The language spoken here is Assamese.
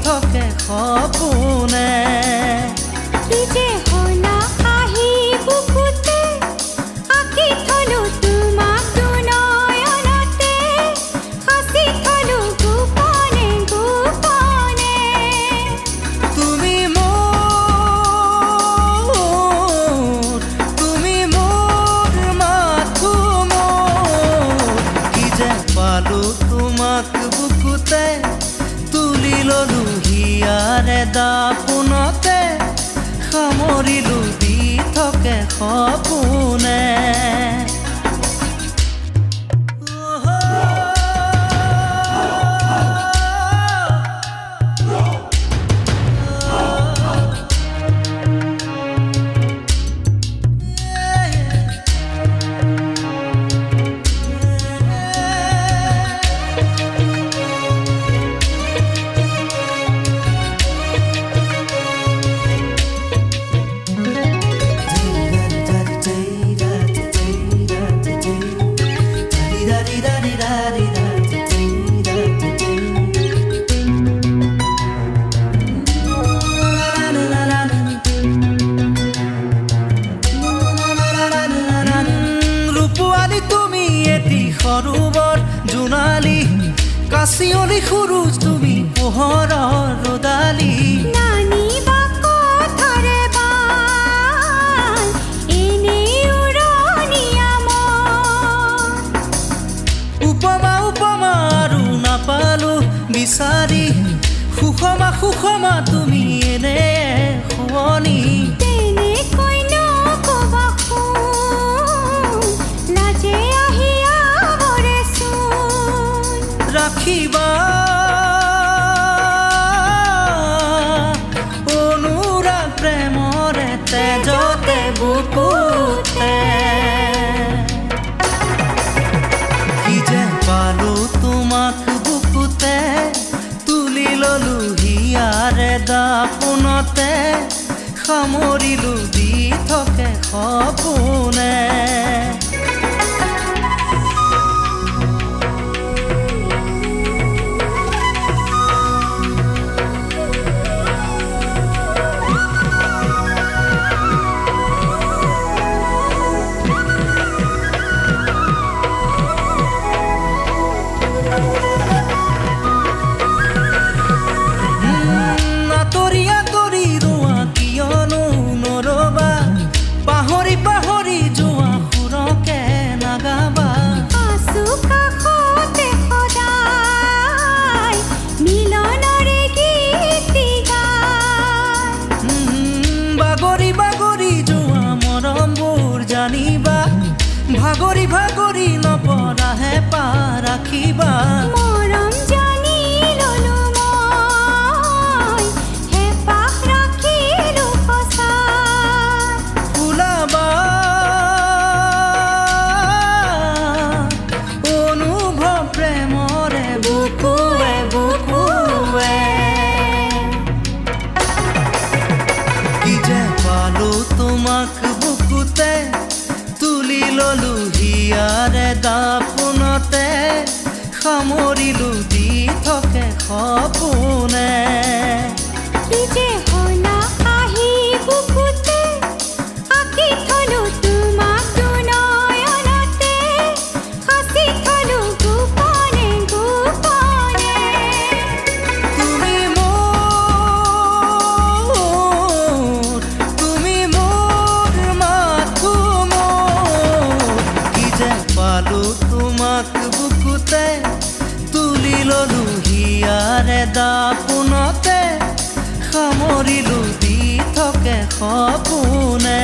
থাকে সপোনে কি যে হলা আহি বুকুতে আঁকি থলো তোমাক দুনয়নতে সাঁচি থলো গোপনে গোপনে তুমি মোৰ মাথো মোৰ কি যে পালো তোমাক বুকুতে তুলি ললো হিয়াৰে দাপোনতে সামৰিলো দি থাকে সপোনে সৰোবৰ জোনালী কাচিয়লি সুৰুজ তুমি পোহৰৰ ৰদালি নানি বাকথৰে বাল এনেই উৰণীয়া মন উপমা আৰু নাপালো বিচাৰি সুষমা তুমি এনে শুৱনি তেনেকৈ নকবা শুন লাজে আহি আৱৰেচোন ৰাখিবা অনুৰাগ প্ৰেমৰে তেজতে বুকুতে কি যে পালো তোমাক বুকুতে তুলি ললো হিয়াৰে দাপোনতে সামৰিলো দি থাকে সপোনে পাহৰি যোৱা সুৰকে নাগাবা আছো কাষতে সদায় মিলনৰে গীত গায় বাগৰি যোৱা মৰমবোৰ জানিবা ভাগৰি নপৰাহে পা ৰাখিবা মৰম জানি ললো মই হেঁপাহ ৰাখিলো সঁচাই ওলাবা অনুভৱ প্ৰেমৰে বুকুৱে বুকুৱে কি যে পালো তোমাক বুকুতে তুলি ললো হিয়াৰে দাপোনতে সামৰিলো দি থাকে সপোনে কি যে হলা আহি বুকুতে আঁকি থলো তোমাক দুনয়নতে সাঁচি থলো গোপনে গোপনে তুমি মোৰ মাথো মোৰ কি যে পালো তোমাক বুকুতে তুলি ললো হিয়াৰে দাপোনতে সামৰিলো দি থাকে সপোনে